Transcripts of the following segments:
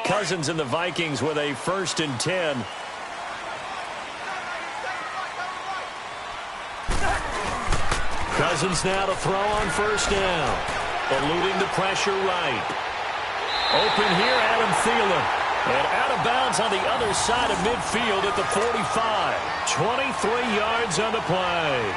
Cousins and the Vikings with a 1st and 10. Cousins now to throw on 1st down. Eluding the pressure right. Open here, Adam Thielen. And out of bounds on the other side of midfield at the 45. 23 yards on the play.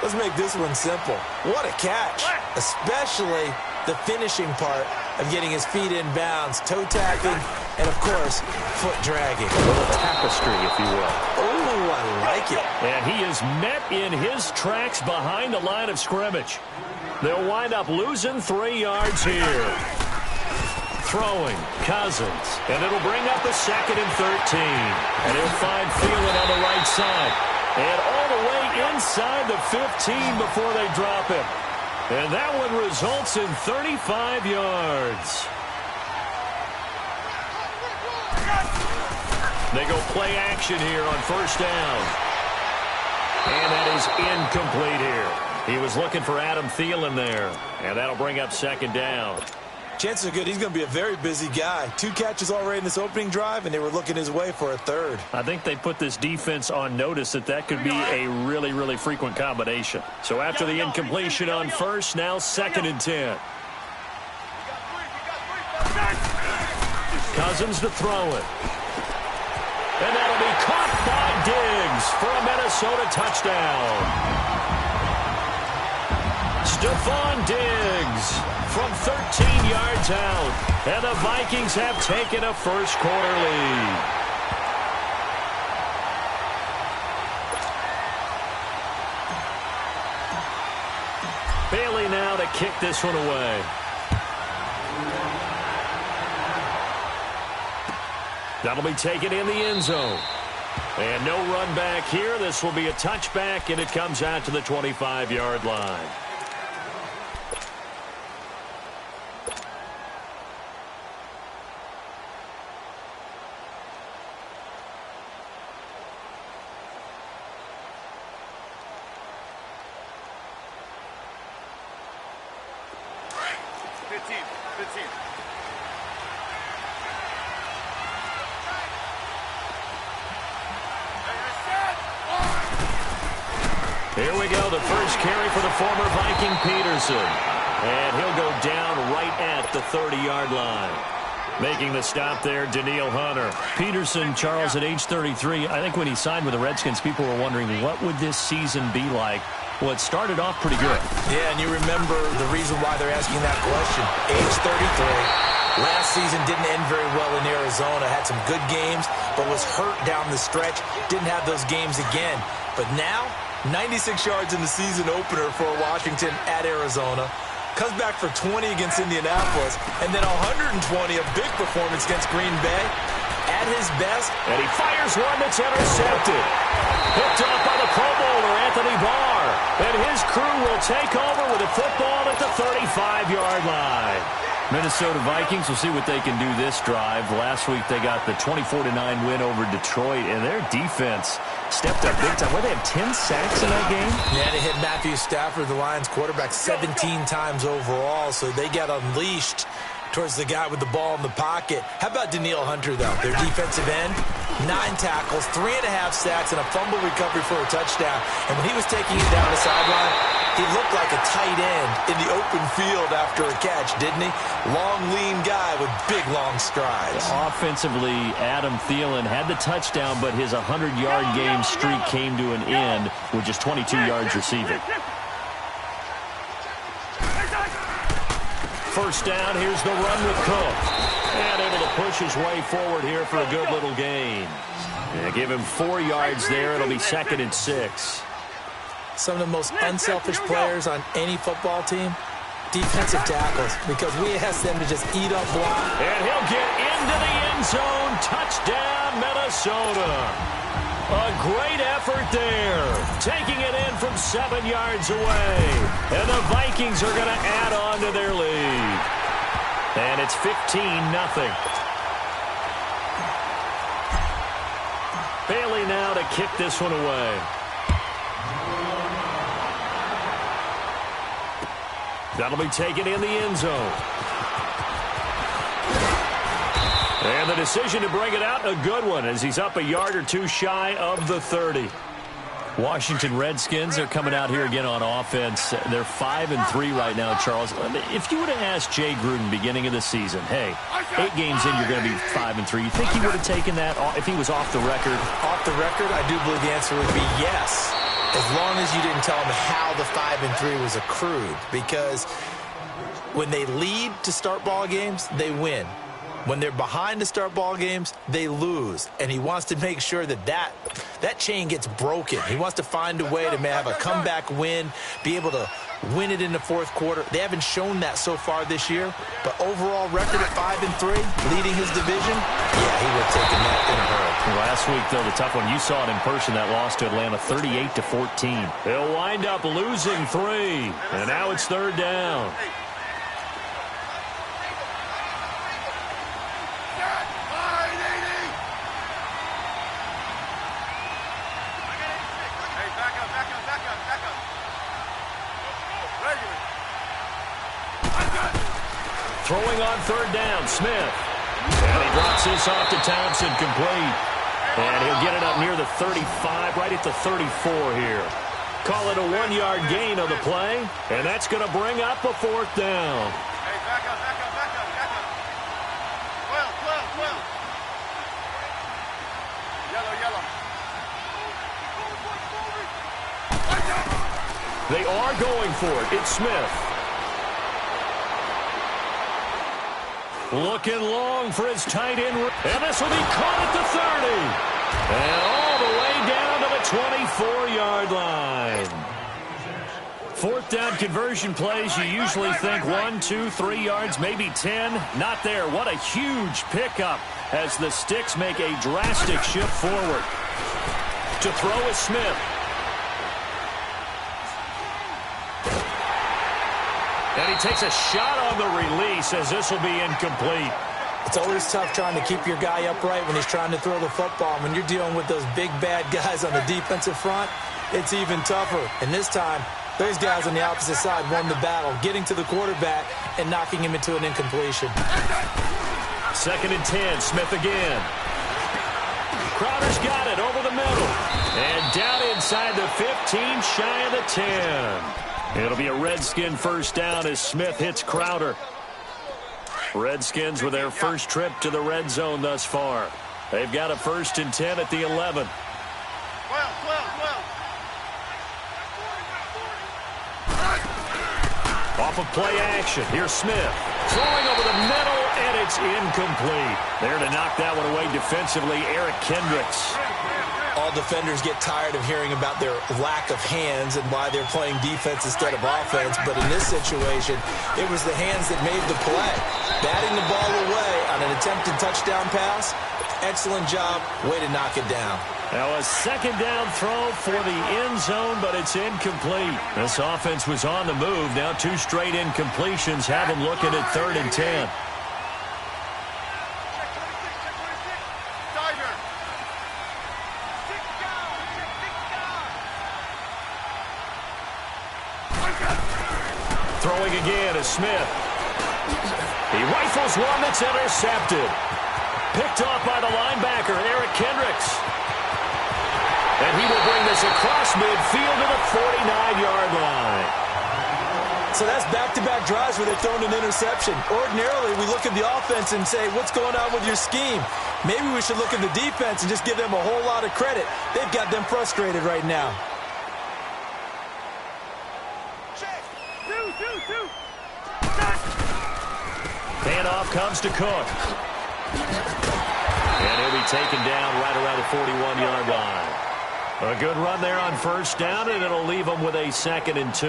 Let's make this one simple. What a catch, especially the finishing part of getting his feet in bounds, toe tapping, and, of course, foot dragging. A little tapestry, if you will. Oh, I like it. And he is met in his tracks behind the line of scrimmage. They'll wind up losing 3 yards here. Throwing, Cousins, and it'll bring up a 2nd and 13. And he'll find Thielen on the right side. And all the way inside the 15 before they drop him. And that one results in 35 yards. They go play action here on 1st down. And that is incomplete here. He was looking for Adam Thielen there. And that'll bring up 2nd down. Chances are good he's going to be a very busy guy. 2 catches already in this opening drive, and they were looking his way for a 3rd. I think they put this defense on notice that could be a really, really frequent combination. So after the incompletion on 1st, now 2nd and 10. Cousins to throw it. And that'll be caught by Diggs for a Minnesota touchdown. Stephon Diggs from 13 yards out. And the Vikings have taken a 1st quarter lead. Bailey now to kick this one away. That'll be taken in the end zone. And no run back here. This will be a touchback, and it comes out to the 25-yard line. Here we go, the first carry for the former Viking Peterson. And he'll go down right at the 30-yard line. Making the stop there, Danielle Hunter. Peterson, Charles, at age 33, I think when he signed with the Redskins, people were wondering what would this season be like. Well, it started off pretty good. Yeah, and you remember the reason why they're asking that question. Age 33. Last season didn't end very well in Arizona. Had some good games, but was hurt down the stretch. Didn't have those games again. But now, 96 yards in the season opener for Washington at Arizona. Comes back for 20 against Indianapolis. And then 120, a big performance against Green Bay. At his best. And he fires one that's intercepted. Picked off by the Pro Bowler, Anthony Barr. And his crew will take over with a football at the 35-yard line. Minnesota Vikings will see what they can do this drive. Last week they got the 24-9 win over Detroit, and their defense stepped up big time. Where they have 10 sacks in that game? Yeah, they hit Matthew Stafford, the Lions quarterback, 17 times overall, so they got unleashed towards the guy with the ball in the pocket. How about Danielle Hunter, though? Their defensive end, 9 tackles, 3.5 sacks, and a fumble recovery for a touchdown. And when he was taking it down the sideline, he looked like a tight end in the open field after a catch, didn't he? Long, lean guy with big, long strides. Offensively, Adam Thielen had the touchdown, but his 100-yard game streak came to an end with just 22 yards receiving. First down, here's the run with Cook. And able to push his way forward here for a good little gain. And give him 4 yards there. It'll be 2nd and 6. Some of the most unselfish players on any football team, defensive tackles, because we ask them to just eat up block. And he'll get into the end zone. Touchdown, Minnesota. A great effort there. Taking it in from 7 yards away. And the Vikings are going to add on to their lead. And it's 15-0. Bailey now to kick this one away. That'll be taken in the end zone. And the decision to bring it out, a good one, as he's up a yard or two shy of the 30. Washington Redskins are coming out here again on offense. They're 5-3 right now, Charles. If you would have asked Jay Gruden beginning of the season, hey, 8 games in, you're going to be 5-3, you think he would have taken that if he was off the record? Off the record, I do believe the answer would be yes, as long as you didn't tell him how the 5-3 was accrued. Because when they lead to start ball games, they win. When they're behind to start ball games, they lose. And he wants to make sure that chain gets broken. He wants to find a way to have a comeback win, be able to win it in the fourth quarter. They haven't shown that so far this year. But overall record at 5-3, leading his division, yeah, he would have taken that in a hurry. Last week, though, the tough one, you saw it in person, that loss to Atlanta, 38-14. They'll wind up losing 3. And now it's third down. Throwing on third down, Smith. And he drops this off to Townsend, complete. And he'll get it up near the 35, right at the 34 here. Call it a 1-yard gain on the play, and that's going to bring up a fourth down. Hey, back up, back up, back up, back up. 12. Yellow. They are going for it. It's Smith. Looking long for his tight end. And this will be caught at the 30. And all the way down to the 24-yard line. Fourth down conversion plays, you usually think 1, 2, 3 yards, maybe 10. Not there. What a huge pickup as the Sticks make a drastic shift forward. To throw is Smith. And he takes a shot on the release as this will be incomplete. It's always tough trying to keep your guy upright when he's trying to throw the football. When you're dealing with those big, bad guys on the defensive front, it's even tougher. And this time, those guys on the opposite side won the battle, getting to the quarterback and knocking him into an incompletion. 2nd and 10, Smith again. Crowder's got it over the middle. And down inside the 15, shy of the 10. It'll be a Redskin first down as Smith hits Crowder. Redskins with their first trip to the red zone thus far. They've got a 1st and 10 at the 11. 12. Off of play action. Here's Smith. Throwing over the middle, and it's incomplete. There to knock that one away defensively, Eric Kendricks. All defenders get tired of hearing about their lack of hands and why they're playing defense instead of offense. But in this situation, it was the hands that made the play. Batting the ball away on an attempted touchdown pass. Excellent job. Way to knock it down. Now a 2nd down throw for the end zone, but it's incomplete. This offense was on the move. Now 2 straight incompletions have them looking at 3rd and 10. Throwing again is Smith. He rifles one that's intercepted. Picked off by the linebacker, Eric Kendricks. And he will bring this across midfield to the 49-yard line. So that's back-to-back drives where they've thrown an interception. Ordinarily, we look at the offense and say, what's going on with your scheme? Maybe we should look at the defense and just give them a whole lot of credit. They've got them frustrated right now. Handoff comes to Cook. And he'll be taken down right around the 41-yard line. A good run there on first down, and it'll leave them with a 2nd and 2.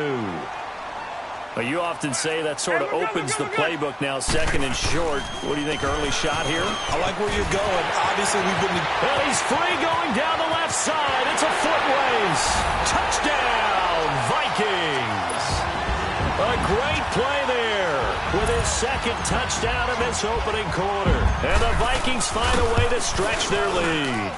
Well, you often say that sort of opens the playbook now, 2nd and short. What do you think, early shot here? I like where you're going. Obviously, we've been... Well, he's free going down the left side. It's a foot race. Touchdown, Vikings. A great play there with his 2nd touchdown in this opening quarter. And the Vikings find a way to stretch their lead.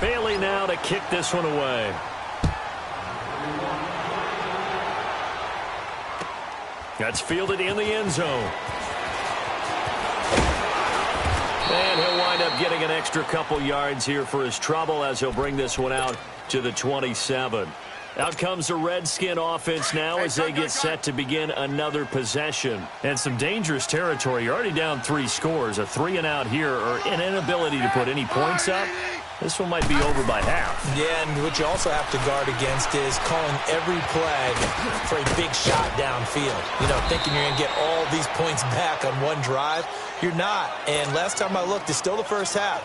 Bailey now to kick this one away. That's fielded in the end zone. And he'll wind up getting an extra couple yards here for his trouble as he'll bring this one out to the 27. Out comes the Redskin offense now as they get set to begin another possession. And some dangerous territory. You're already down 3 scores. A 3-and-out here or an inability to put any points up. This one might be over by half. Yeah, and what you also have to guard against is calling every play for a big shot downfield. You know, thinking you're going to get all these points back on one drive. You're not. And last time I looked, it's still the first half.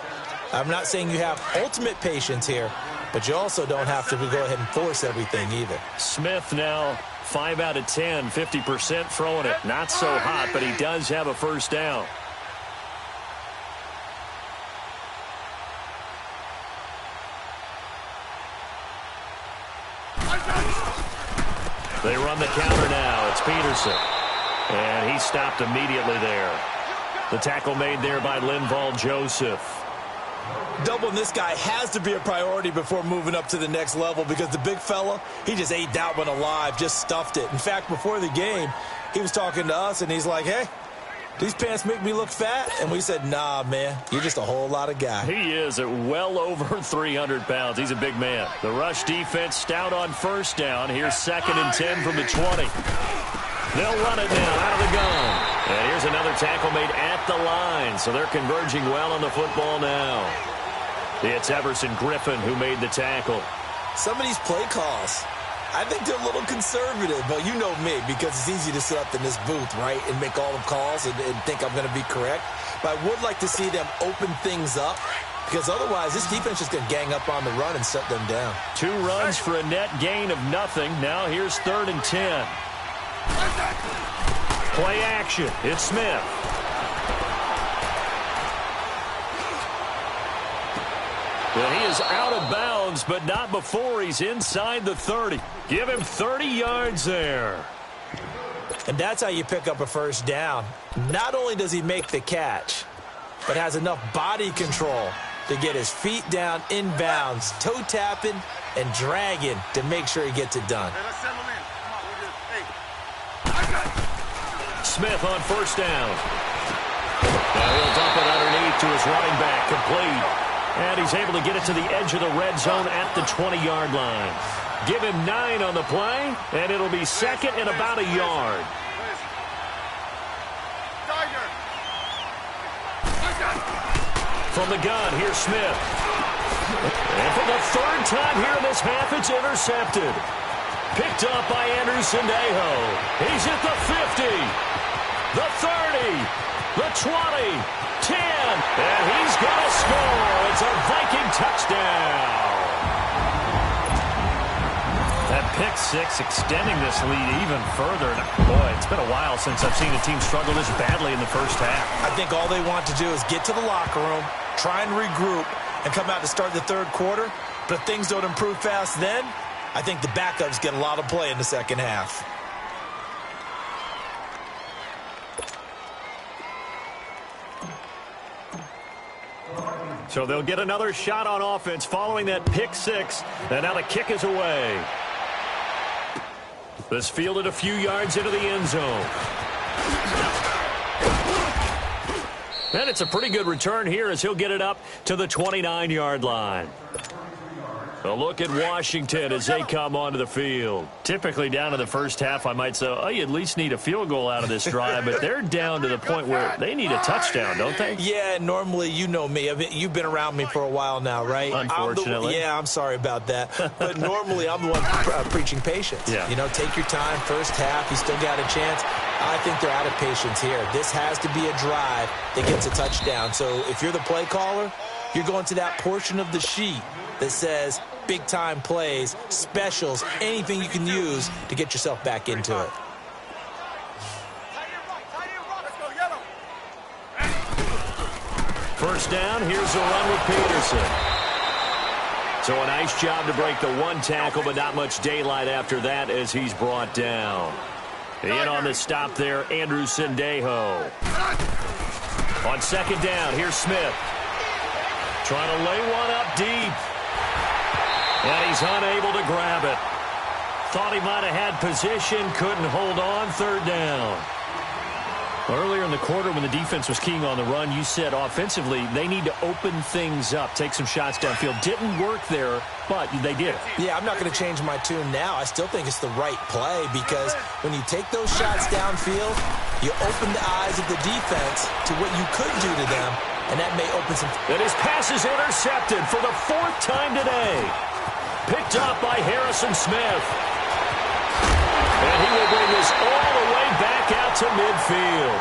I'm not saying you have ultimate patience here, but you also don't have to go ahead and force everything either. Smith now 5 out of 10, 50% throwing it. Not so hot, but he does have a first down. They run the counter now. It's Peterson. And he stopped immediately there. The tackle made there by Linval Joseph. Doubling this guy has to be a priority before moving up to the next level because the big fella, he just ate that one alive, just stuffed it. In fact, before the game, he was talking to us, and he's like, hey, these pants make me look fat? And we said, nah, man, you're just a whole lot of guy. He is at well over 300 pounds. He's a big man. The rush defense stout on first down. Here's 2nd and 10 from the 20. They'll run it now out of the gun. And here's another tackle made at the line. So they're converging well on the football now. It's Everson Griffin who made the tackle. Some of these play calls, I think they're a little conservative, but you know me, because it's easy to sit up in this booth, right, and make all the calls and think I'm going to be correct. But I would like to see them open things up, because otherwise this defense is going to gang up on the run and shut them down. 2 runs for a net gain of nothing. Now here's 3rd and 10. Play action. It's Smith. Well, he is out of bounds, but not before he's inside the 30. Give him 30 yards there. And that's how you pick up a first down. Not only does he make the catch, but has enough body control to get his feet down inbounds, toe tapping and dragging to make sure he gets it done. Smith on first down. Now he'll dump it underneath to his running back, complete. And he's able to get it to the edge of the red zone at the 20-yard line. Give him 9 on the play, and it'll be 2nd and about a yard. From the gun, here's Smith. And for the 3rd time here in this half, it's intercepted. Picked up by Andrew Sendejo. He's at the 50, the 30, the 20, 10, and he's going to score. It's a Viking touchdown. That pick 6 extending this lead even further. Boy, it's been a while since I've seen a team struggle this badly in the first half. I think all they want to do is get to the locker room, try and regroup, and come out to start the 3rd quarter. But if things don't improve fast then, I think the backups get a lot of play in the second half. So they'll get another shot on offense following that pick 6. And now the kick is away. This fielded a few yards into the end zone. And it's a pretty good return here as he'll get it up to the 29-yard line. A look at Washington as they come onto the field. Typically down to the first half, I might say, oh, you at least need a field goal out of this drive, but they're down to the point where they need a touchdown, don't they? Yeah, normally, you know me. I mean, you've been around me for a while now, right? Unfortunately. I'm sorry about that. But normally, I'm the one preaching patience. Yeah. You know, take your time. First half, you still got a chance. I think they're out of patience here. This has to be a drive that gets a touchdown. So if you're the play caller, you're going to that portion of the sheet that says big-time plays, specials, anything you can use to get yourself back into it. First down, here's the run with Peterson. So a nice job to break the 1 tackle, but not much daylight after that as he's brought down. In on the stop there, Andrew Sendejo. On 2nd down, here's Smith. Trying to lay one up deep. And he's unable to grab it. Thought he might have had position, couldn't hold on, third down. Earlier in the quarter when the defense was keying on the run, you said offensively they need to open things up, take some shots downfield. Didn't work there, but they did. Yeah, I'm not going to change my tune now. I still think it's the right play because when you take those shots downfield, you open the eyes of the defense to what you could do to them, and that may open some... And his pass is intercepted for the fourth time today. Picked up by Harrison Smith. And he will bring this all the way back out to midfield.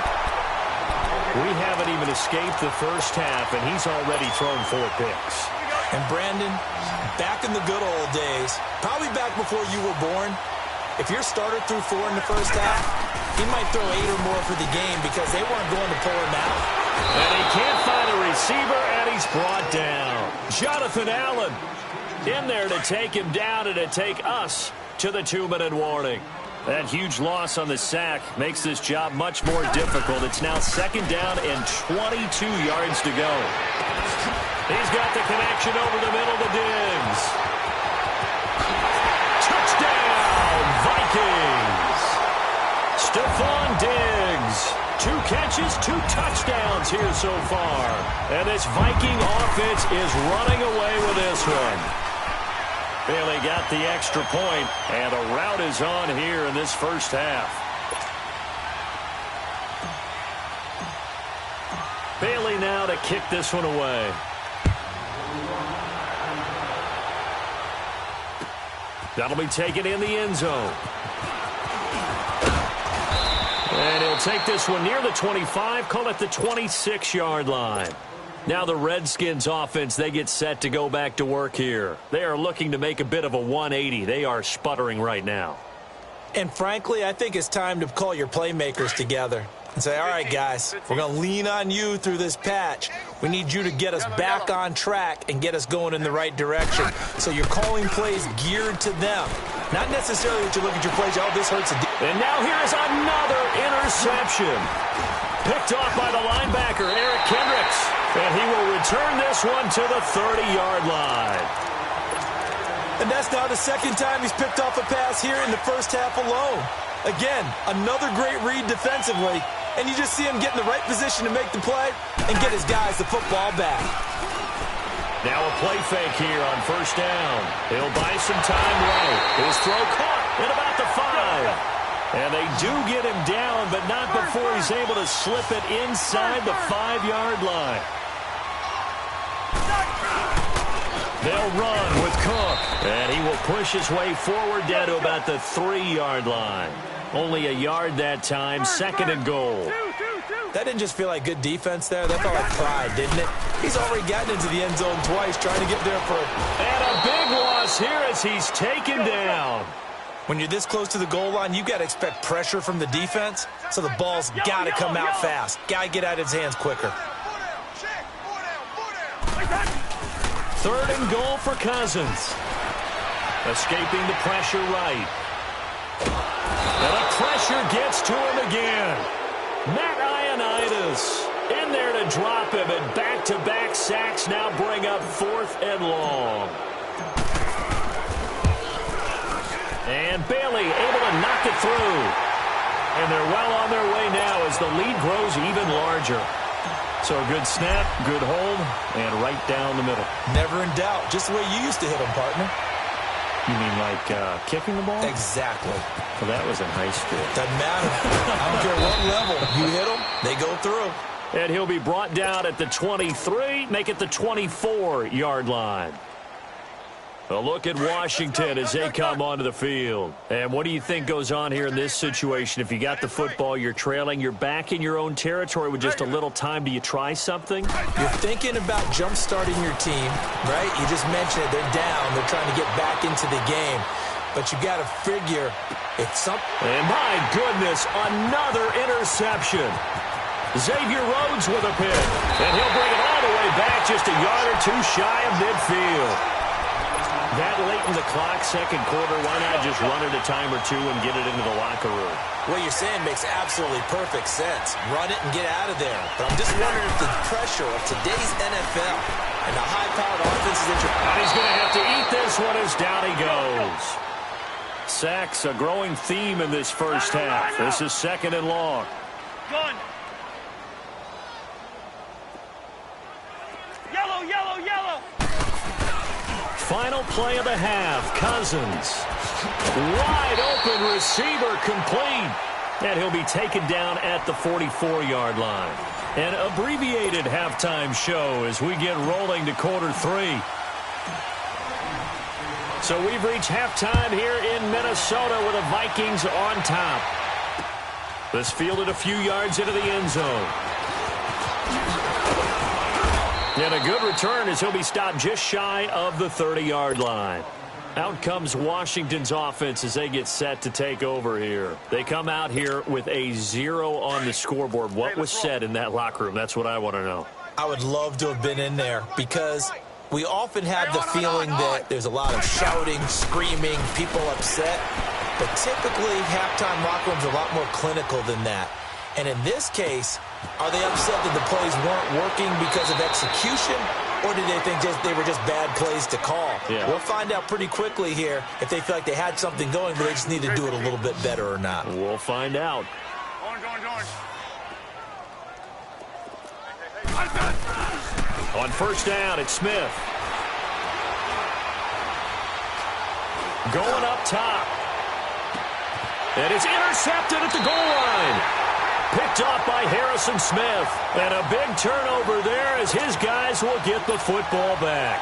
We haven't even escaped the first half, and he's already thrown 4 picks. And Brandon, back in the good old days, probably back before you were born, if your starter threw 4 in the first half, he might throw 8 or more for the game because they weren't going to pull him out. And he can't find a receiver, and he's brought down. Jonathan Allen in there to take him down and to take us to the 2-minute warning. That huge loss on the sack makes this job much more difficult. It's now second down and 22 yards to go. He's got the connection over the middle to Diggs. Touchdown, Vikings! Stephon Diggs. 2 catches, 2 touchdowns here so far. And this Viking offense is running away with this one. Bailey got the extra point, and a rout is on here in this first half. Bailey now to kick this one away. That'll be taken in the end zone. And he'll take this one near the 25, call it the 26-yard line. Now the Redskins offense, they get set to go back to work here. They are looking to make a bit of a 180. They are sputtering right now. And frankly, I think it's time to call your playmakers together and say, all right, guys, we're going to lean on you through this patch. We need you to get us back on track and get us going in the right direction. So you're calling plays geared to them. Not necessarily that you look at your plays, oh, this hurts. And now here is another interception. Picked off by the linebacker, Eric Kendricks. And he will return this one to the 30-yard line. And that's now the second time he's picked off a pass here in the first half alone. Again, another great read defensively. And you just see him get in the right position to make the play and get his guys the football back. Now a play fake here on first down. He'll buy some time right. His throw caught at about the 5. And they do get him down, but not before he's able to slip it inside the 5-yard line. They'll run with Cook, and he will push his way forward down to about the 3-yard line. Only a yard that time, second and goal. That didn't just feel like good defense there. That felt like pride, didn't it? He's already gotten into the end zone twice, trying to get there for... And a big loss here as he's taken down. When you're this close to the goal line, you got to expect pressure from the defense, so the ball's got to come out fast. Got to get out of his hands quicker. Third and goal for Cousins. Escaping the pressure right. And the pressure gets to him again. Matt Ioannidis in there to drop him, and back-to-back sacks now bring up 4th and long. And Bailey able to knock it through. And they're well on their way now as the lead grows even larger. So a good snap, good hold, and right down the middle. Never in doubt. Just the way you used to hit them, partner. You mean like kicking the ball? Exactly. Well, that was in high school. Doesn't matter. I don't care what level. You hit them, they go through. And he'll be brought down at the 23, make it the 24-yard line. A look at Washington as they come onto the field. And what do you think goes on here in this situation? If you got the football, you're trailing, you're back in your own territory with just a little time. Do you try something? You're thinking about jump-starting your team, right? You just mentioned it. They're down. They're trying to get back into the game. But you got to figure if something... And my goodness, another interception. Xavier Rhodes with a pick. And he'll bring it all the way back just a yard or two shy of midfield. That late in the clock, second quarter, why not just run it a time or two and get it into the locker room? What you're saying makes absolutely perfect sense. Run it and get out of there. But I'm just wondering if the pressure of today's NFL And the high-powered offense is interesting. And he's going to have to eat this one as down he goes. Sacks, a growing theme in this first half. This is 2nd and long. Gun. Yellow, yellow, yellow. Final play of the half. Cousins. Wide open receiver complete. And he'll be taken down at the 44-yard line. An abbreviated halftime show as we get rolling to quarter 3. So we've reached halftime here in Minnesota with the Vikings on top. This fielded a few yards into the end zone. And a good return as he'll be stopped just shy of the 30-yard line. Out comes Washington's offense as they get set to take over here. They come out here with a 0 on the scoreboard. What was said in that locker room? That's what I want to know. I would love to have been in there because we often have the feeling that there's a lot of shouting, screaming, people upset. But typically, halftime locker rooms are a lot more clinical than that. And in this case, are they upset that the plays weren't working because of execution? Or did they think they were just bad plays to call? Yeah. We'll find out pretty quickly here if they feel like they had something going, but they just need to do it a little bit better or not. We'll find out. Orange, orange, orange. On first down, it's Smith. Going up top. And it's intercepted at the goal line. Picked off by Harrison Smith. And a big turnover there as his guys will get the football back.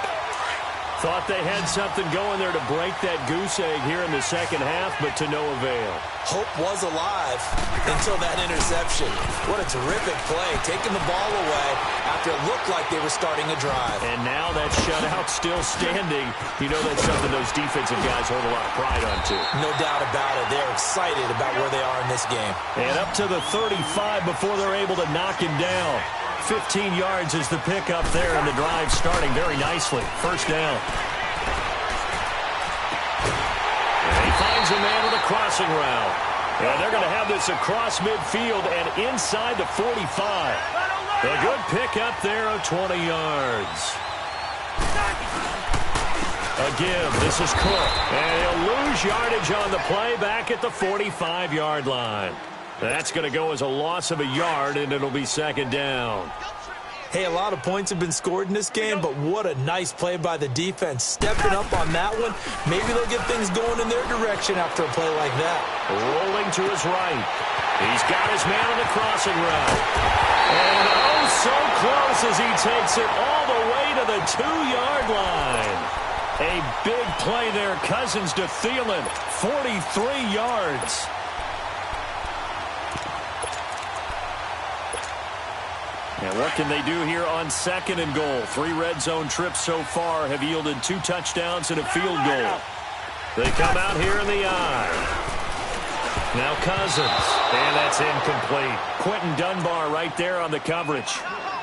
Thought they had something going there to break that goose egg here in the second half, but to no avail. Hope was alive until that interception. What a terrific play, taking the ball away after it looked like they were starting a drive. And now that shutout still standing. You know that's something those defensive guys hold a lot of pride on, too. No doubt about it. They're excited about where they are in this game. And up to the 35 before they're able to knock him down. 15 yards is the pickup there, and the drive starting very nicely. First down. And he finds a man with a crossing route. And they're going to have this across midfield and inside the 45. A good pickup there of 20 yards. A give. This is Cook. And he'll lose yardage on the play back at the 45-yard line. That's going to go as a loss of a yard, and it'll be second down. Hey, a lot of points have been scored in this game, but what a nice play by the defense. Stepping up on that one. Maybe they'll get things going in their direction after a play like that. Rolling to his right. He's got his man on the crossing route. And oh, so close as he takes it all the way to the 2-yard line. A big play there. Cousins to Thielen. 43 yards. And what can they do here on 2nd and goal? 3 red zone trips so far have yielded 2 touchdowns and a field goal. They come out here in the eye. Now Cousins. And that's incomplete. Quentin Dunbar right there on the coverage.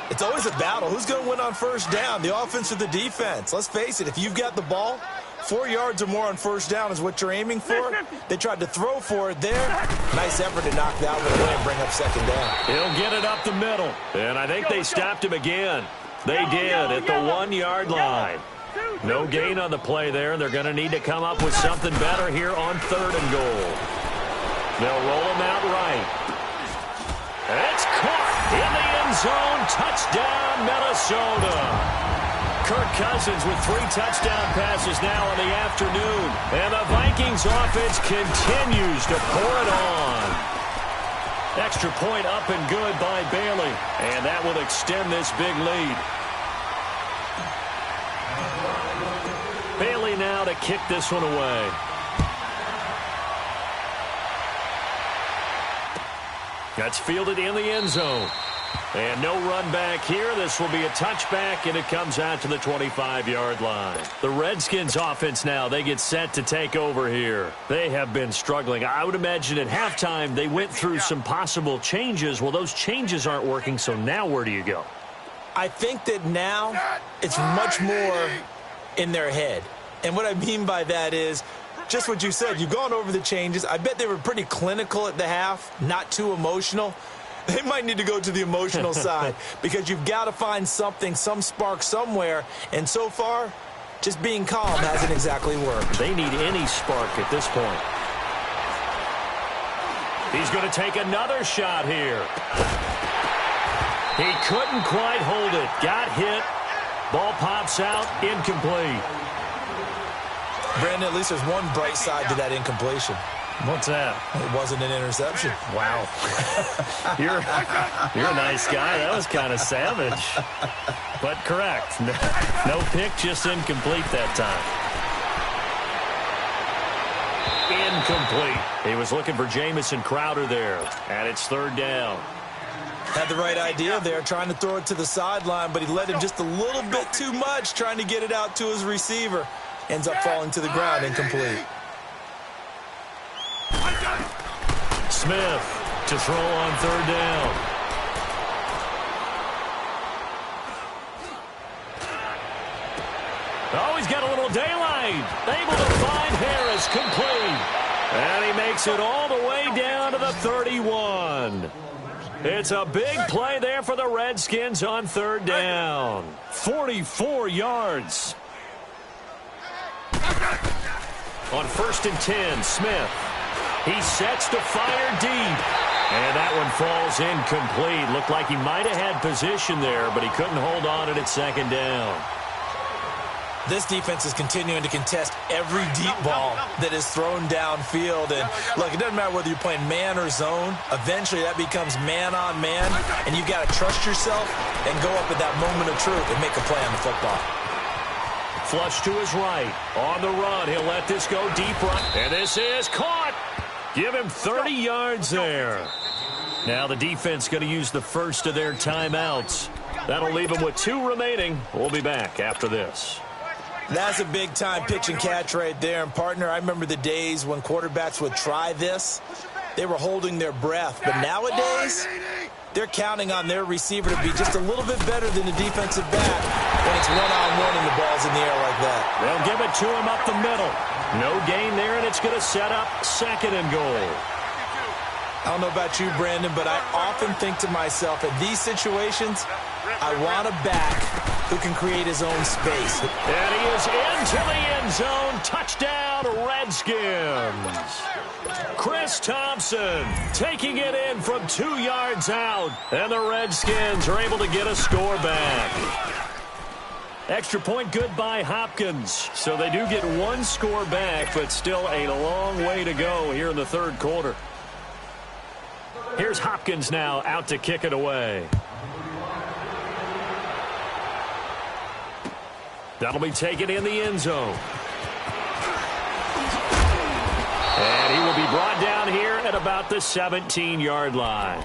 It's always a battle. Who's going to win on first down, the offense or the defense? Let's face it, if you've got the ball, 4 yards or more on first down is what you're aiming for. They tried to throw for it there. Nice effort to knock that one away and bring up second down. He'll get it up the middle. And I think they stopped him again. They did at the 1-yard line. No gain on the play there. They're going to need to come up with something better here on 3rd and goal. They'll roll him out right. It's caught in the end zone. Touchdown, Minnesota. Kirk Cousins with 3 touchdown passes now in the afternoon. And the Vikings offense continues to pour it on. Extra point up and good by Bailey. And that will extend this big lead. Bailey now to kick this one away. That's fielded in the end zone. And no run back here. This will be a touchback, and it comes out to the 25-yard line. The Redskins offense now, they get set to take over here. They have been struggling. I would imagine at halftime they went through some possible changes. Well, those changes aren't working, so now where do you go? I think that now it's much more in their head. And what I mean by that is just what you said. You've gone over the changes. I bet they were pretty clinical at the half, not too emotional. They might need to go to the emotional side because you've got to find something, some spark somewhere. And so far, just being calm hasn't exactly worked. They need any spark at this point. He's going to take another shot here. He couldn't quite hold it. Got hit. Ball pops out. Incomplete. Brandon, at least there's one bright side to that incompletion. What's that? It wasn't an interception. Wow. You're a nice guy. That was kind of savage. But correct. No pick, just incomplete that time. Incomplete. He was looking for Jamison Crowder there. And it's third down. Had the right idea there, trying to throw it to the sideline, but he let him just a little bit too much, trying to get it out to his receiver. Ends up falling to the ground, incomplete. Smith to throw on third down. Oh, he's got a little daylight. Able to find Harris, complete. And he makes it all the way down to the 31. It's a big play there for the Redskins on third down. 44 yards. On 1st and 10, Smith. He sets to fire deep. And that one falls incomplete. Looked like he might have had position there, but he couldn't hold on at second down. This defense is continuing to contest every deep ball that is thrown downfield. And, look, it doesn't matter whether you're playing man or zone. Eventually, that becomes man-on-man, and you've got to trust yourself and go up at that moment of truth and make a play on the football. Flush to his right. On the run, he'll let this go deep right. And this is caught. Give him 30 yards there. Now the defense going to use the first of their timeouts. That'll leave them with 2 remaining. We'll be back after this. That's a big-time pitch and catch right there. And, partner, I remember the days when quarterbacks would try this. They were holding their breath. But nowadays, they're counting on their receiver to be just a little bit better than the defensive back when it's one-on-one and the ball's in the air like that. They'll give it to him up the middle. No gain there, and it's going to set up 2nd and goal. I don't know about you, Brandon, but I often think to myself, in these situations, I want a back who can create his own space. And he is into the end zone. Touchdown, Redskins. Chris Thompson taking it in from 2 yards out. And the Redskins are able to get a score back. Extra point good by Hopkins. So they do get 1 score back, but still a long way to go here in the third quarter. Here's Hopkins now out to kick it away. That'll be taken in the end zone. And he will be brought down here at about the 17-yard line.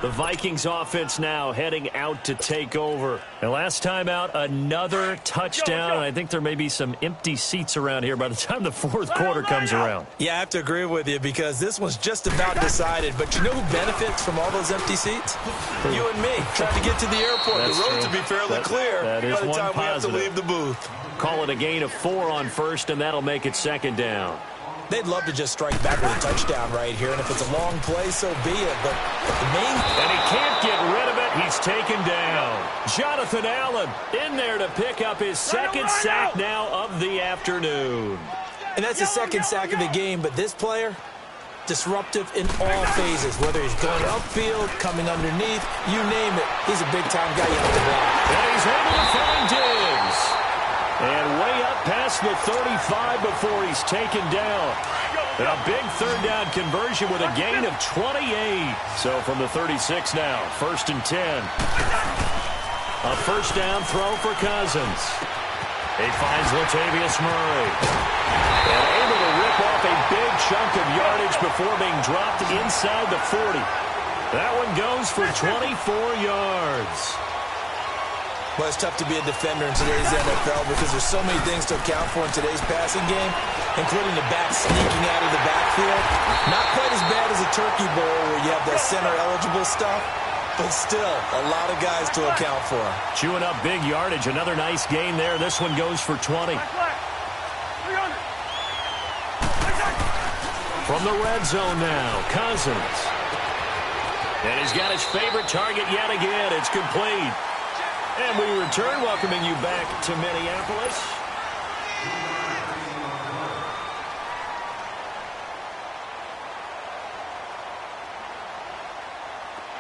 The Vikings offense now heading out to take over. And last time out, another touchdown. And I think there may be some empty seats around here by the time the fourth quarter comes around. Yeah, I have to agree with you because this one's just about decided. But you know who benefits from all those empty seats? You and me. Trying to get to the airport. That's the roads true. will be fairly clear by the time positive. we have to leave the booth. Call it a gain of 4 on first, and that'll make it 2nd down. They'd love to just strike back with a touchdown right here, and if it's a long play, so be it. But the main... And he can't get rid of it. He's taken down. Jonathan Allen in there to pick up his 2nd sack now of the afternoon. And that's the 2nd sack of the game, but this player, disruptive in all phases, whether he's going upfield, coming underneath, you name it. He's a big-time guy you have to block. And he's able to find Diggs. And way up past the 35 before he's taken down. And a big third down conversion with a gain of 28. So from the 36 now, 1st and 10. A first down throw for Cousins. He finds Latavius Murray. And able to rip off a big chunk of yardage before being dropped inside the 40. That one goes for 24 yards. Well, it's tough to be a defender in today's NFL because there's so many things to account for in today's passing game, including the back sneaking out of the backfield. Not quite as bad as a turkey bowl where you have the center-eligible stuff, but still a lot of guys to account for. Chewing up big yardage. Another nice gain there. This one goes for 20. From the red zone now, Cousins. And he's got his favorite target yet again. It's complete. And we return, welcoming you back to Minneapolis.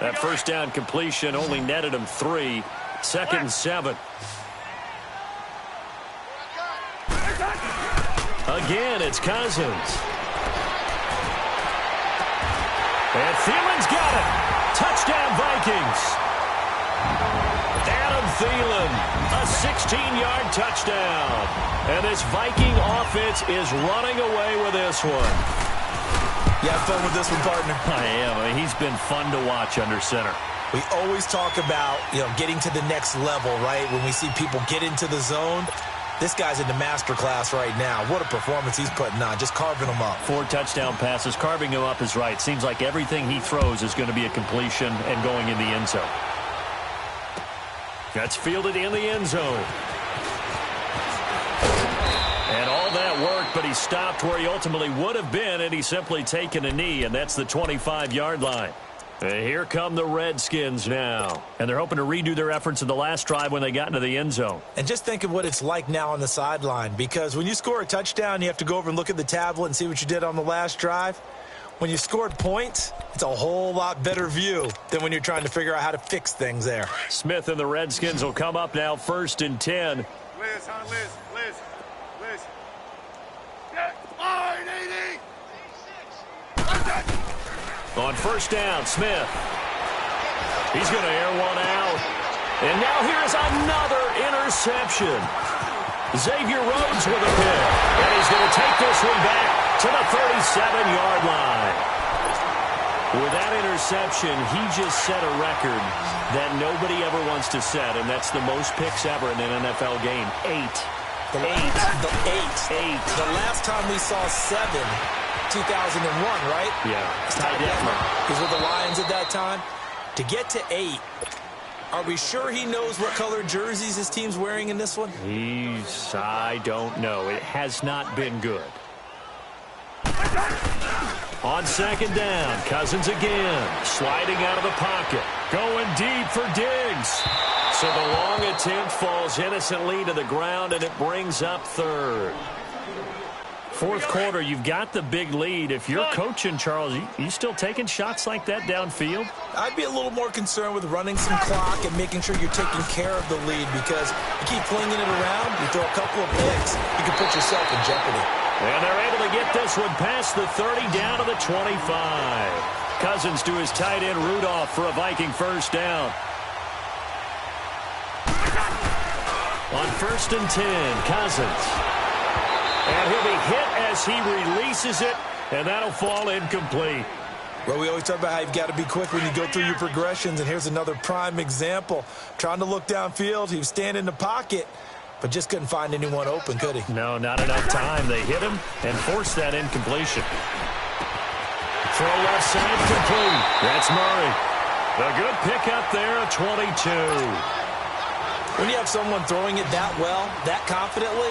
That first down completion only netted him 3. 2nd and 7. Again, it's Cousins. And Thielen's got it. Touchdown, Vikings. Adam Thielen, a 16-yard touchdown. And this Viking offense is running away with this one. You have fun with this one, partner? I am. I mean, he's been fun to watch under center. We always talk about, getting to the next level, right? When we see people get into the zone, this guy's in the master class right now. What a performance he's putting on, just carving them up. 4 touchdown passes. Carving him up is right. Seems like everything he throws is going to be a completion and going in the end zone. That's fielded in the end zone. And all that worked, but he stopped where he ultimately would have been, and he's simply taken a knee, and that's the 25-yard line. And here come the Redskins now. And they're hoping to redo their efforts in the last drive when they got into the end zone. And just think of what it's like now on the sideline, because when you score a touchdown, you have to go over and look at the tablet and see what you did on the last drive. When you scored points, it's a whole lot better view than when you're trying to figure out how to fix things there. Smith and the Redskins will come up now 1st and 10. Liz. Get line 80. On 1st down, Smith. He's going to air one out. And now here's another interception. Xavier Rhodes with a pick. And he's going to take this one back to the 37-yard line. With that interception, he just set a record that nobody ever wants to set, and that's the most picks ever in an NFL game. 8. The last time we saw 7, 2001, right? Yeah. Ty Detmer. He's with the Lions at that time. To get to 8, are we sure he knows what color jerseys his team's wearing in this one? I don't know. It has not been good. On 2nd down, Cousins again, sliding out of the pocket, going deep for Diggs. So the long attempt falls innocently to the ground, and it brings up 3rd. 4th quarter, you've got the big lead. If you're coaching, Charles, you still taking shots like that downfield? I'd be a little more concerned with running some clock and making sure you're taking care of the lead, because you keep flinging it around, you throw a couple of picks, you can put yourself in jeopardy. And they're able to get this one past the 30 down to the 25. Cousins to his tight end Rudolph for a Viking 1st down. On 1st and 10, Cousins. And he'll be hit as he releases it, and that'll fall incomplete. Well, we always talk about how you've got to be quick when you go through your progressions, and here's another prime example. Trying to look downfield, he was standing in the pocket, but just couldn't find anyone open, could he? No, not enough time. They hit him and forced that incompletion. Throw left side complete. That's Murray. A good pickup there at 22. When you have someone throwing it that well, that confidently,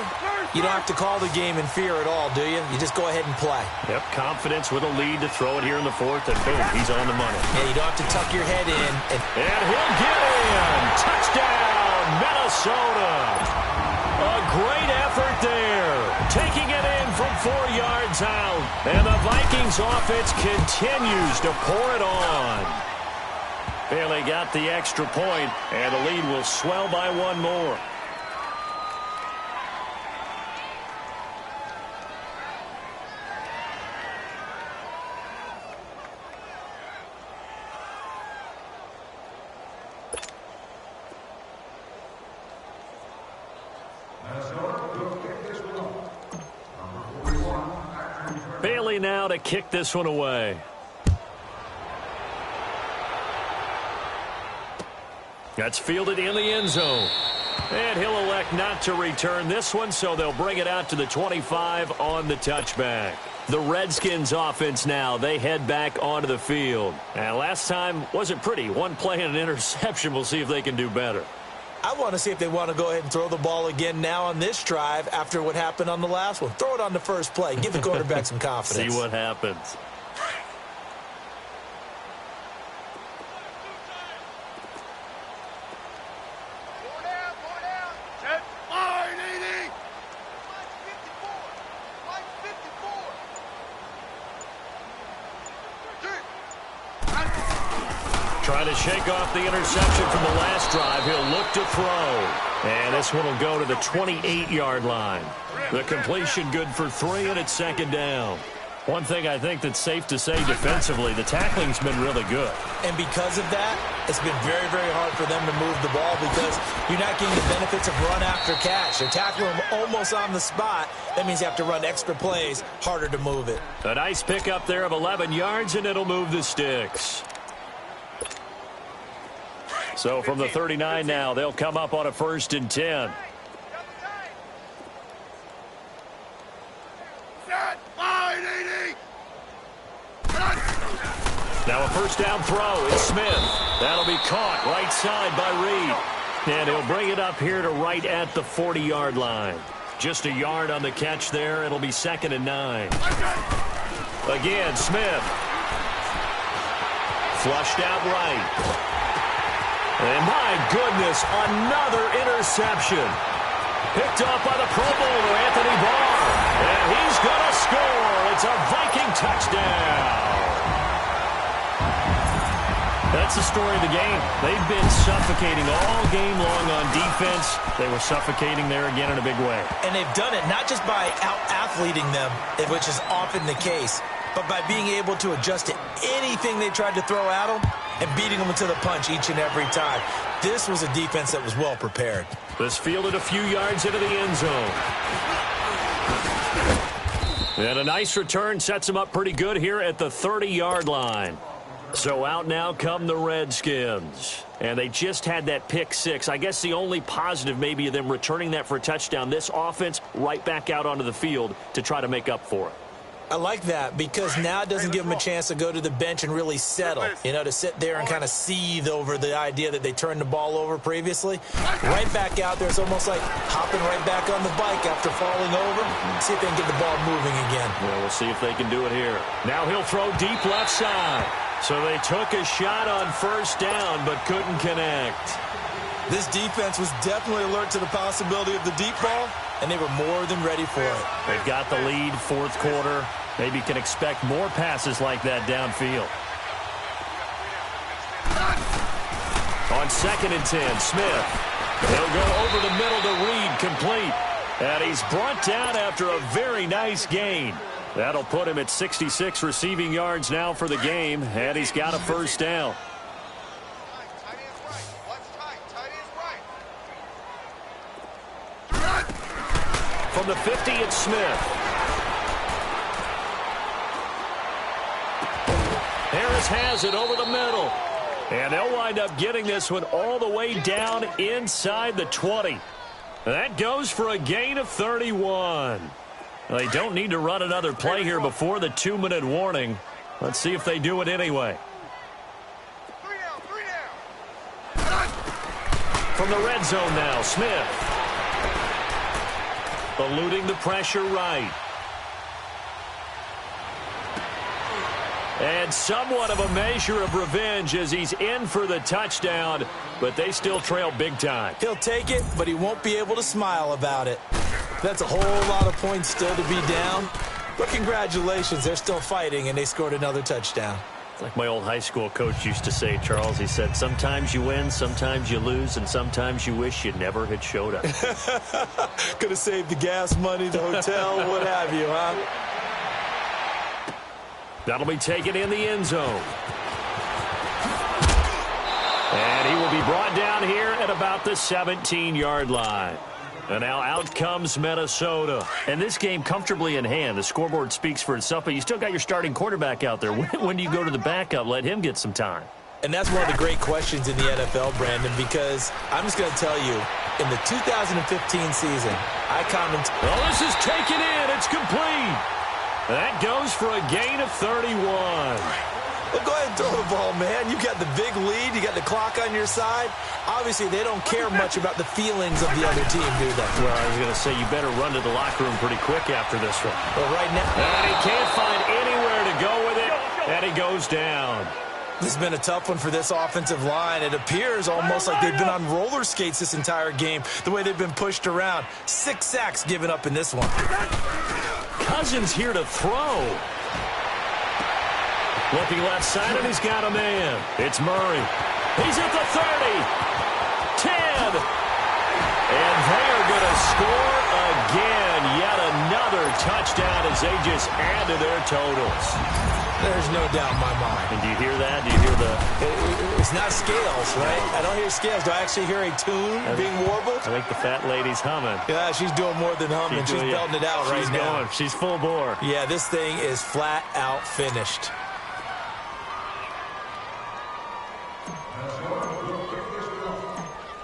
you don't have to call the game in fear at all, do you? You just go ahead and play. Yep, confidence with a lead to throw it here in the 4th, and boom, he's on the money. Yeah, you don't have to tuck your head in. And he'll get in. Touchdown, Minnesota. A great effort there. Taking it in from 4 yards out. And the Vikings offense continues to pour it on. Bailey got the extra point, and the lead will swell by 1 more. Bailey now to kick this one away. That's fielded in the end zone. And he'll elect not to return this one, so they'll bring it out to the 25 on the touchback. The Redskins offense now, they head back onto the field. And last time wasn't pretty. 1 play and an interception. We'll see if they can do better. I want to see if they want to go ahead and throw the ball again now on this drive after what happened on the last one. Throw it on the first play. Give the quarterback some confidence. See what happens. Trying to shake off the interception from the last drive. He'll look to throw. And this one will go to the 28-yard line. The completion good for 3, and it's second down. One thing I think that's safe to say defensively, the tackling's been really good. And because of that, it's been very, very hard for them to move the ball because you're not getting the benefits of run after catch. They're tackling them almost on the spot. That means you have to run extra plays, harder to move it. A nice pickup there of 11 yards, and it'll move the sticks. So from the 39 now, they'll come up on a 1st and 10. Now a first down throw. It's Smith. That'll be caught right side by Reed. And he'll bring it up here to right at the 40-yard line. Just a yard on the catch there. It'll be 2nd and 9. Again, Smith. Flushed out right. And my goodness, another interception. Picked off by the Pro Bowler, Anthony Barr. And he's going to score. It's a Viking touchdown. That's the story of the game. They've been suffocating all game long on defense. They were suffocating there again in a big way. And they've done it not just by out-athleting them, which is often the case, but by being able to adjust to anything they tried to throw at them and beating them to the punch each and every time. This was a defense that was well prepared. This fielded a few yards into the end zone. And a nice return sets them up pretty good here at the 30-yard line. So out now come the Redskins. And they just had that pick 6. I guess the only positive maybe of them returning that for a touchdown. This offense right back out onto the field to try to make up for it. I like that because now it doesn't give them a chance to go to the bench and really settle, to sit there and kind of seethe over the idea that they turned the ball over previously. Right back out there, it's almost like hopping right back on the bike after falling over. See if they can get the ball moving again. Well, we'll see if they can do it here. Now he'll throw deep left side. So they took a shot on first down but couldn't connect. This defense was definitely alert to the possibility of the deep ball, and they were more than ready for it. They've got the lead, 4th quarter. Maybe can expect more passes like that downfield. On 2nd and 10, Smith. He'll go over the middle to Reed, complete. And he's brought down after a very nice gain. That'll put him at 66 receiving yards now for the game, and he's got a first down. From the 50, it's Smith. Harris has it over the middle. And they'll wind up getting this one all the way down inside the 20. That goes for a gain of 31. Well, they don't need to run another play here before the 2-minute warning. Let's see if they do it anyway. From the red zone now, Smith. Eluding the pressure right. And somewhat of a measure of revenge as he's in for the touchdown, but they still trail big time. He'll take it, but he won't be able to smile about it. That's a whole lot of points still to be down. But congratulations, they're still fighting, and they scored another touchdown. It's like my old high school coach used to say, Charles. He said, sometimes you win, sometimes you lose, and sometimes you wish you never had showed up. Could have saved the gas money, the hotel, what have you, huh? That'll be taken in the end zone. And he will be brought down here at about the 17-yard line. And now out comes Minnesota. And this game comfortably in hand. The scoreboard speaks for itself, but you still got your starting quarterback out there. When do you go to the backup? Let him get some time. And that's one of the great questions in the NFL, Brandon, because I'm just going to tell you, in the 2015 season, I commented. Well, this is taken in. It's complete. That goes for a gain of 31. Well, go ahead and throw the ball, man. You got the big lead. You got the clock on your side. Obviously, they don't care much about the feelings of the other team, do they? Well, I was going to say, you better run to the locker room pretty quick after this one. Well, right now. And he can't find anywhere to go with it, and he goes down. This has been a tough one for this offensive line. It appears almost like they've been on roller skates this entire game, the way they've been pushed around. 6 sacks given up in this one. Cousins here to throw. Looking left side, and he's got a man. It's Murray. He's at the 30. 10. And they are going to score again. Yet another touchdown as they just add to their totals. There's no doubt in my mind. And do you hear that? Do you hear the... It's not scales, right? I don't hear scales. Do I actually hear a tune being warbled? I think the fat lady's humming. Yeah, she's doing more than humming. She's belting it out right now. She's full bore. Yeah, this thing is flat out finished.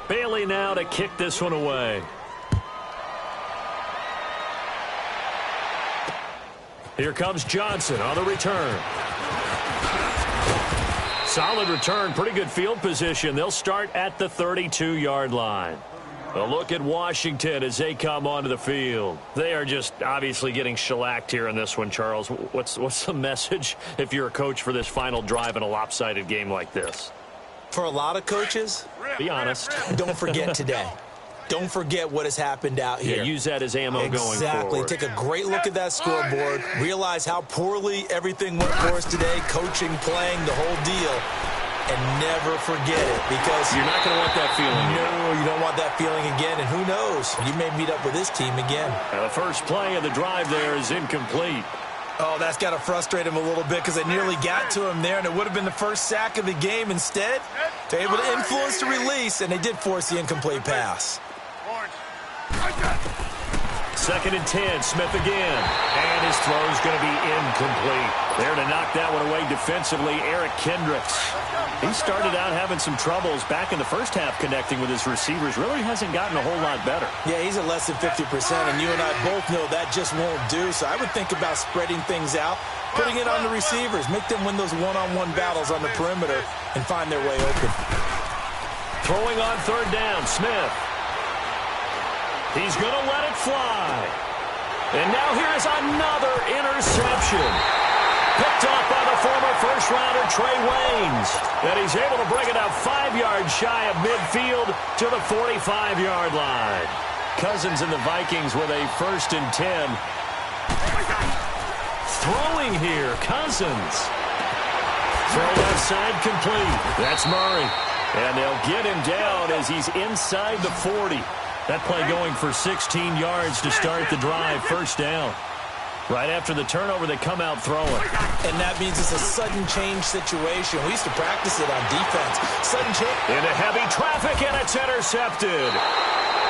Bailey now to kick this one away. Here comes Johnson on the return. Solid return, pretty good field position. They'll start at the 32-yard line. A look at Washington as they come onto the field. They are just obviously getting shellacked here in this one, Charles. What's the message if you're a coach for this final drive in a lopsided game like this? For a lot of coaches, be honest. Don't forget today. Don't forget what has happened out here. Yeah, use that as ammo going forward. Exactly. Take a great look at that scoreboard. Realize how poorly everything went for us today. Coaching, playing, the whole deal. And never forget it, because you're not going to want that feeling. No, you don't want that feeling again. And who knows? You may meet up with this team again. Now, the first play of the drive there is incomplete. Oh, that's got to frustrate him a little bit, because they nearly got to him there, and it would have been the first sack of the game. Instead, they're able to influence the release, and they did force the incomplete pass. 2nd and 10, Smith again. And his throw is going to be incomplete. There to knock that one away defensively, Eric Kendricks. He started out having some troubles back in the first half connecting with his receivers. Really hasn't gotten a whole lot better. Yeah, he's at less than 50%, and you and I both know that just won't do. So I would think about spreading things out, putting it on the receivers, make them win those one-on-one battles on the perimeter, and find their way open. Throwing on 3rd down, Smith. He's going to let it fly. And now here is another interception. Picked off by the former first-rounder Trey Waynes. And he's able to bring it up 5 yards shy of midfield to the 45-yard line. Cousins and the Vikings with a 1st and 10. Throwing here, Cousins. Throw left side complete. That's Murray. And they'll get him down as he's inside the 40. That play going for 16 yards to start the drive, 1st down. Right after the turnover, they come out throwing. And that means it's a sudden change situation. We used to practice it on defense. Sudden change. Into heavy traffic, and it's intercepted.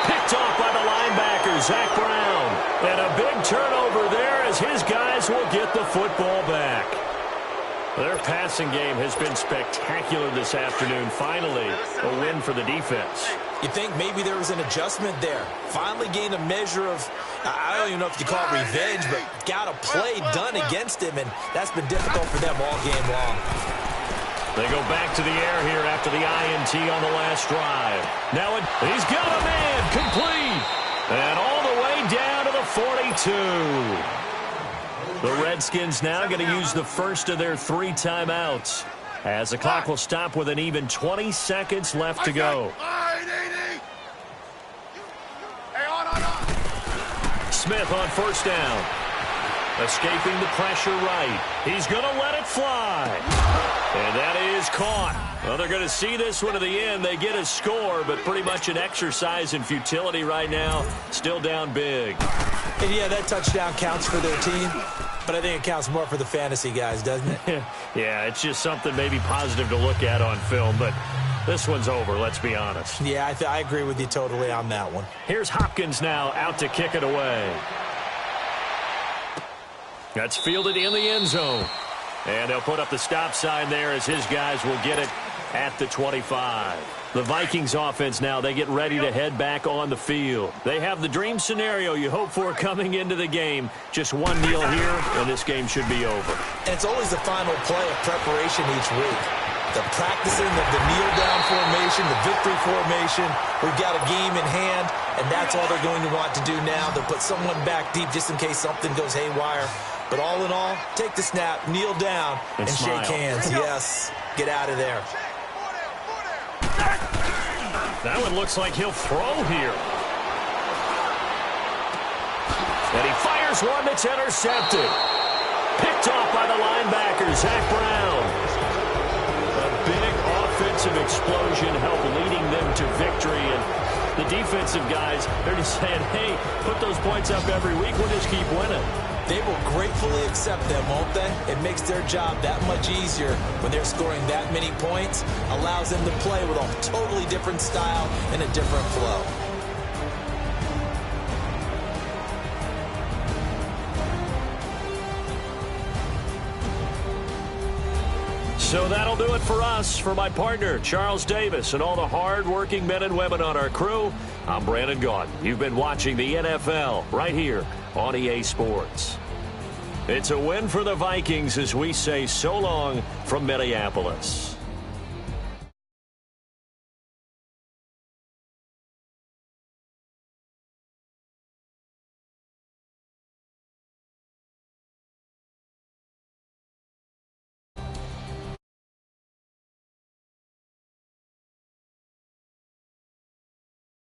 Picked off by the linebacker, Zach Brown. And a big turnover there as his guys will get the football back. Their passing game has been spectacular this afternoon. Finally, a win for the defense. You think maybe there was an adjustment there. Finally gained a measure of, I don't even know if you call it revenge, but got a play done against him, and that's been difficult for them all game long. They go back to the air here after the INT on the last drive. Now he's got a man complete. And all the way down to the 42. The Redskins now going to use the first of their 3 timeouts as the clock will stop with an even 20 seconds left to go. Smith on 1st down. Escaping the pressure right. He's going to let it fly. And that is caught. Well, they're going to see this one to the end. They get a score, but pretty much an exercise in futility right now. Still down big. And yeah, that touchdown counts for their team, but I think it counts more for the fantasy guys, doesn't it? Yeah, it's just something maybe positive to look at on film, but this one's over, let's be honest. Yeah, I agree with you totally on that one. Here's Hopkins now out to kick it away. That's fielded in the end zone. And they'll put up the stop sign there as his guys will get it at the 25. The Vikings offense now, they get ready to head back on the field. They have the dream scenario you hope for coming into the game. Just one kneel here, and this game should be over. And it's always the final play of preparation each week. The practicing of the kneel-down formation, the victory formation. We've got a game in hand, and that's all they're going to want to do now. They'll put someone back deep just in case something goes haywire. But all in all, take the snap, kneel down, and shake hands. Yes, get out of there. That one looks like he'll throw here. And he fires one that's intercepted. Picked off by the linebacker, Zach Brown. A big offensive explosion helped leading them to victory. And the defensive guys, they're just saying, hey, put those points up every week. We'll just keep winning. They will gratefully accept them, won't they? It makes their job that much easier when they're scoring that many points. Allows them to play with a totally different style and a different flow. So that'll do it for us. For my partner, Charles Davis, and all the hard-working men and women on our crew, I'm Brandon Gaudin. You've been watching the NFL right here on EA Sports. It's a win for the Vikings as we say so long from Minneapolis.